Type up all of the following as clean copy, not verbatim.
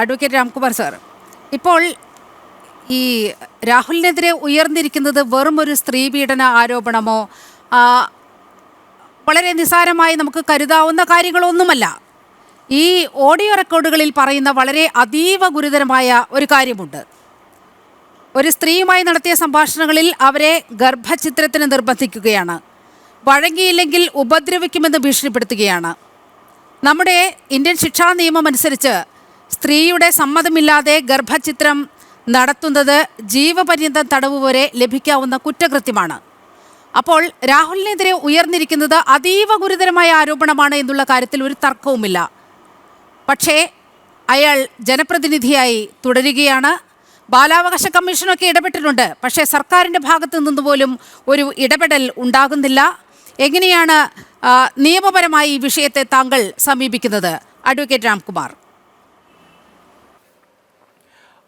Advocate Ramkumar sir, ഇപ്പോൾ ഈ രാഹുലിനെതിരെ ഉയർന്നിരിക്കുന്നത് വെറും ഒരു സ്ത്രീ പീഡന ആരോപണമോ ആ, വളരെ നിസ്സാരമായി നമുക്ക് കരുതാവുന്ന കാര്യങ്ങളൊന്നുമല്ല. ഈ ഓഡിയോ റെക്കോർഡുകളിൽ പറയുന്ന വളരെ അതീവ ഗുരുതരമായ ഒരു കാര്യമുണ്ട്. ഒരു സ്ത്രീയുമായി നടത്തിയ സംഭാഷണങ്ങളിൽ അവരെ ഗർഭചിത്രത്തിന് നിർബന്ധിക്കുകയാണ്, വഴങ്ങിയില്ലെങ്കിൽ ഉപദ്രവിക്കുമെന്ന് ഭീഷണിപ്പെടുത്തുകയാണ്. നമ്മുടെ ഇന്ത്യൻ ശിക്ഷാ നിയമം അനുസരിച്ച് സ്ത്രീയുടെ സമ്മതമില്ലാതെ ഗർഭചിത്രം നടത്തുന്നത് ജീവപര്യന്തം തടവ് വരെ ലഭിക്കാവുന്ന കുറ്റകൃത്യമാണ്. അപ്പോൾ രാഹുലിനെതിരെ ഉയർന്നിരിക്കുന്നത് അതീവ ഗുരുതരമായ ആരോപണമാണ് എന്നുള്ള കാര്യത്തിൽ ഒരു തർക്കവുമില്ല. പക്ഷേ അയാൾ ജനപ്രതിനിധിയായി തുടരുകയാണ്. ബാലാവകാശ കമ്മീഷനൊക്കെ ഇടപെട്ടിട്ടുണ്ട്, പക്ഷേ സർക്കാരിൻ്റെ ഭാഗത്തു നിന്ന് പോലും ഒരു ഇടപെടൽ ഉണ്ടാകുന്നില്ല. എങ്ങനെയാണ് നിയമപരമായി ഈ വിഷയത്തെ താങ്കൾ സമീപിക്കുന്നത്, അഡ്വക്കേറ്റ് രാംകുമാർ?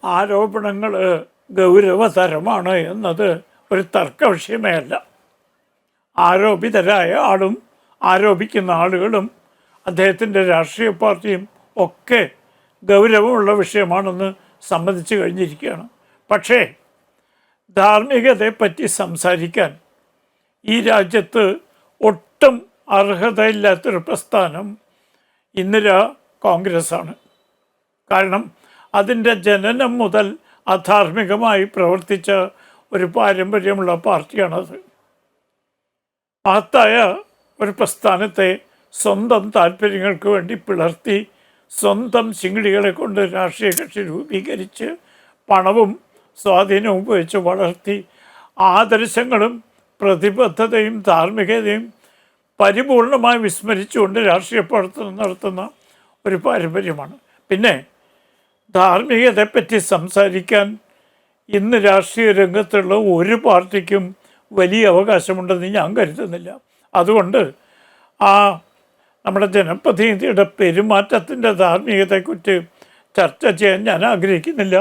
ആരോപണങ്ങൾ ഗൗരവതരമാണ് എന്നത് ഒരു തർക്ക വിഷയമേ അല്ല. ആരോപിതരായ ആളും ആരോപിക്കുന്ന ആളുകളും അദ്ദേഹത്തിൻ്റെ രാഷ്ട്രീയ പാർട്ടിയും ഒക്കെ ഗൗരവമുള്ള വിഷയമാണെന്ന് സമ്മതിച്ചു കഴിഞ്ഞിരിക്കുകയാണ്. പക്ഷേ ധാർമ്മികതയെപ്പറ്റി സംസാരിക്കാൻ ഈ രാജ്യത്ത് ഒട്ടും അർഹതയില്ലാത്തൊരു പ്രസ്ഥാനം ഇന്ദിരാ കോൺഗ്രസ്സാണ്. കാരണം അതിൻ്റെ ജനനം മുതൽ അധാർമികമായി പ്രവർത്തിച്ച ഒരു പാരമ്പര്യമുള്ള പാർട്ടിയാണത്. മഹത്തായ ഒരു പ്രസ്ഥാനത്തെ സ്വന്തം താല്പര്യങ്ങൾക്ക് വേണ്ടി പിളർത്തി സ്വന്തം ചിങ്കിടികളെ കൊണ്ട് രാഷ്ട്രീയ കക്ഷി രൂപീകരിച്ച് പണവും സ്വാധീനവും ഉപയോഗിച്ച് വളർത്തി ആദർശങ്ങളും പ്രതിബദ്ധതയും ധാർമ്മികതയും പരിപൂർണമായി വിസ്മരിച്ചുകൊണ്ട് രാഷ്ട്രീയ പ്രവർത്തനം നടത്തുന്ന ഒരു പാരമ്പര്യമാണ്. പിന്നെ ധാർമ്മികതയെപ്പറ്റി സംസാരിക്കാൻ ഇന്ന് രാഷ്ട്രീയ രംഗത്തുള്ള ഒരു പാർട്ടിക്കും വലിയ അവകാശമുണ്ടെന്ന് ഞാൻ കരുതുന്നില്ല. അതുകൊണ്ട് നമ്മുടെ ജനപ്രതിനിധിയുടെ പെരുമാറ്റത്തിൻ്റെ ധാർമ്മികതയെക്കുറിച്ച് ചർച്ച ചെയ്യാൻ ഞാൻ ആഗ്രഹിക്കുന്നില്ല.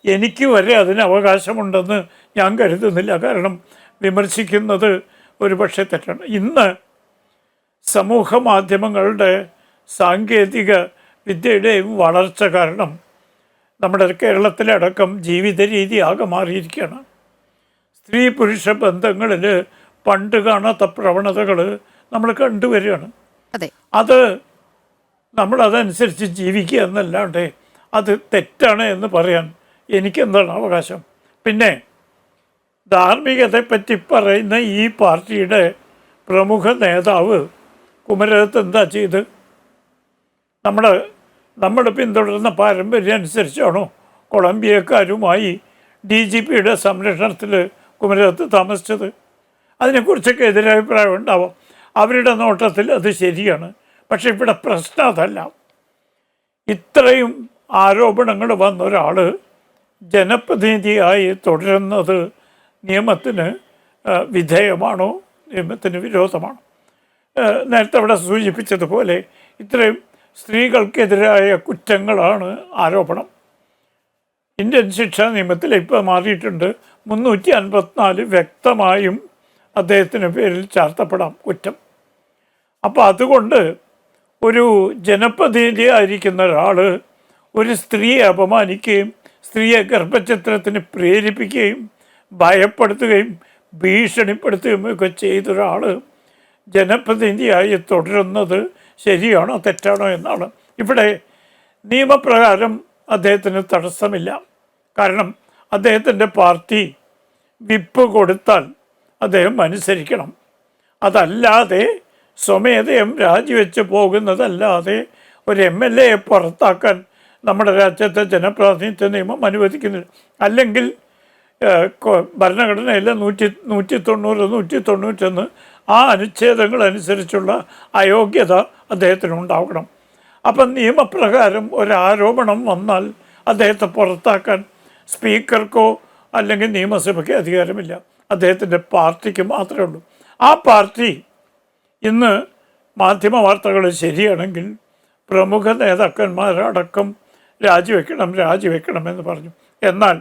എനിക്ക് വരെ അതിന് അവകാശമുണ്ടെന്ന് ഞാൻ കരുതുന്നില്ല. കാരണം വിമർശിക്കുന്നത് ഒരു പക്ഷേ തെറ്റാണ്. ഇന്ന് സമൂഹ മാധ്യമങ്ങളുടെ സാങ്കേതിക വിദ്യയുടെയും വളർച്ച കാരണം നമ്മുടെ കേരളത്തിലടക്കം ജീവിത രീതി ആകെ മാറിയിരിക്കുകയാണ്. സ്ത്രീ പുരുഷ ബന്ധങ്ങളിൽ പണ്ട് കാണാത്ത പ്രവണതകൾ നമ്മൾ കണ്ടുവരികയാണ്. അത് നമ്മളതനുസരിച്ച് ജീവിക്കുക എന്നല്ലാണ്ട് അത് തെറ്റാണ് എന്ന് പറയാൻ എനിക്കെന്താണ് അവകാശം? പിന്നെ ധാർമ്മികതയെപ്പറ്റി പറയുന്ന ഈ പാർട്ടിയുടെ പ്രമുഖ നേതാവ് കുമരകത്ത് എന്താ ചെയ്ത്? നമ്മൾ പിന്തുടരുന്ന പാരമ്പര്യം അനുസരിച്ചാണോ കൊളംബിയക്കാരുമായി DGPയുടെ സംരക്ഷണത്തിൽ കുമരകത്ത് താമസിച്ചത്? അതിനെക്കുറിച്ചൊക്കെ എതിരഭിപ്രായം ഉണ്ടാവാം. അവരുടെ നോട്ടത്തിൽ അത് ശരിയാണ്. പക്ഷെ ഇവിടെ പ്രശ്നം അതല്ല. ഇത്രയും ആരോപണങ്ങൾ വന്ന ഒരാൾ ജനപ്രതിനിധിയായി തുടരുന്നത് നിയമത്തിന് വിധേയമാണോ, നിയമത്തിന് വിരോധമാണോ? നേരത്തെ അവിടെ സൂചിപ്പിച്ചതുപോലെ ഇത്രയും സ്ത്രീകൾക്കെതിരായ കുറ്റങ്ങളാണ് ആരോപണം. ഇന്ത്യൻ ശിക്ഷാ നിയമത്തിൽ ഇപ്പോൾ മാറിയിട്ടുണ്ട്. 354 വ്യക്തമായും അദ്ദേഹത്തിന് പേരിൽ ചാർത്തപ്പെടാം കുറ്റം. അപ്പോൾ അതുകൊണ്ട് ഒരു ജനപ്രതിനിധിയായിരിക്കുന്ന ഒരാൾ ഒരു സ്ത്രീയെ അപമാനിക്കുകയും സ്ത്രീയെ ഗർഭചിത്രത്തിന് പ്രേരിപ്പിക്കുകയും ഭയപ്പെടുത്തുകയും ഭീഷണിപ്പെടുത്തുകയും ഒക്കെ ചെയ്തൊരാൾ ജനപ്രതിനിധിയായി തുടരുന്നത് ശരിയാണോ തെറ്റാണോ എന്നാണ്. ഇവിടെ നിയമപ്രകാരം അദ്ദേഹത്തിന് തടസ്സമില്ല. കാരണം അദ്ദേഹത്തിൻ്റെ പാർട്ടി വിപ്പ് കൊടുത്താൽ അദ്ദേഹം അനുസരിക്കണം. അതല്ലാതെ സ്വമേധയം രാജിവെച്ച് പോകുന്നതല്ലാതെ ഒരു MLA പുറത്താക്കാൻ നമ്മുടെ രാജ്യത്തെ ജനപ്രാതിനിധ്യ നിയമം അനുവദിക്കുന്നില്ല. അല്ലെങ്കിൽ ഭരണഘടനയിലെ 190, 191 ആ അനുച്ഛേദങ്ങൾ അനുസരിച്ചുള്ള അയോഗ്യത അദ്ദേഹത്തിന് ഉണ്ടാകണം. അപ്പം നിയമപ്രകാരം ഒരാരോപണം വന്നാൽ അദ്ദേഹത്തെ പുറത്താക്കാൻ സ്പീക്കർക്കോ അല്ലെങ്കിൽ നിയമസഭയ്ക്ക് അധികാരമില്ല. അദ്ദേഹത്തിൻ്റെ പാർട്ടിക്ക് മാത്രമേ ഉള്ളൂ. ആ പാർട്ടി ഇന്ന് മാധ്യമ വാർത്തകൾ ശരിയാണെങ്കിൽ പ്രമുഖ നേതാക്കന്മാരടക്കം രാജിവെക്കണം എന്ന് പറഞ്ഞു. എന്നാൽ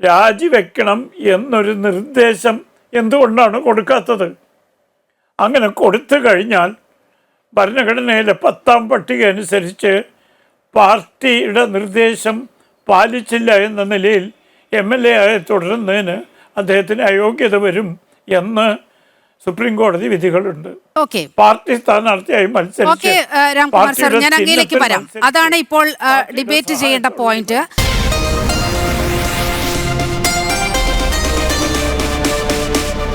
രാജിവെക്കണം എന്നൊരു നിർദ്ദേശം എന്തുകൊണ്ടാണ് കൊടുക്കാത്തത്? അങ്ങനെ കൊടുത്തു കഴിഞ്ഞാൽ ഭരണഘടനയിലെ 10ാം പട്ടിക അനുസരിച്ച് പാർട്ടിയുടെ നിർദ്ദേശം പാലിച്ചില്ല എന്ന നിലയിൽ MLA ആയി തുടരുന്നതിന് അദ്ദേഹത്തിന് അയോഗ്യത വരും എന്ന് സുപ്രീം കോടതി വിധികളുണ്ട്. ഓക്കെ പാർട്ടി സ്ഥാനാർത്ഥിയായി ഓക്കെ മത്സരിച്ച് രാംകുമാർ സാർ, പാർട്ടിയുടെ ഞാൻ അങ്ങയിലേക്ക് ചിഹ്നത്തിൽ വരാം. മത്സരിച്ച് അതാണ് ഇപ്പോൾ ഡിബേറ്റ് ചെയ്യേണ്ട പോയിന്റ്.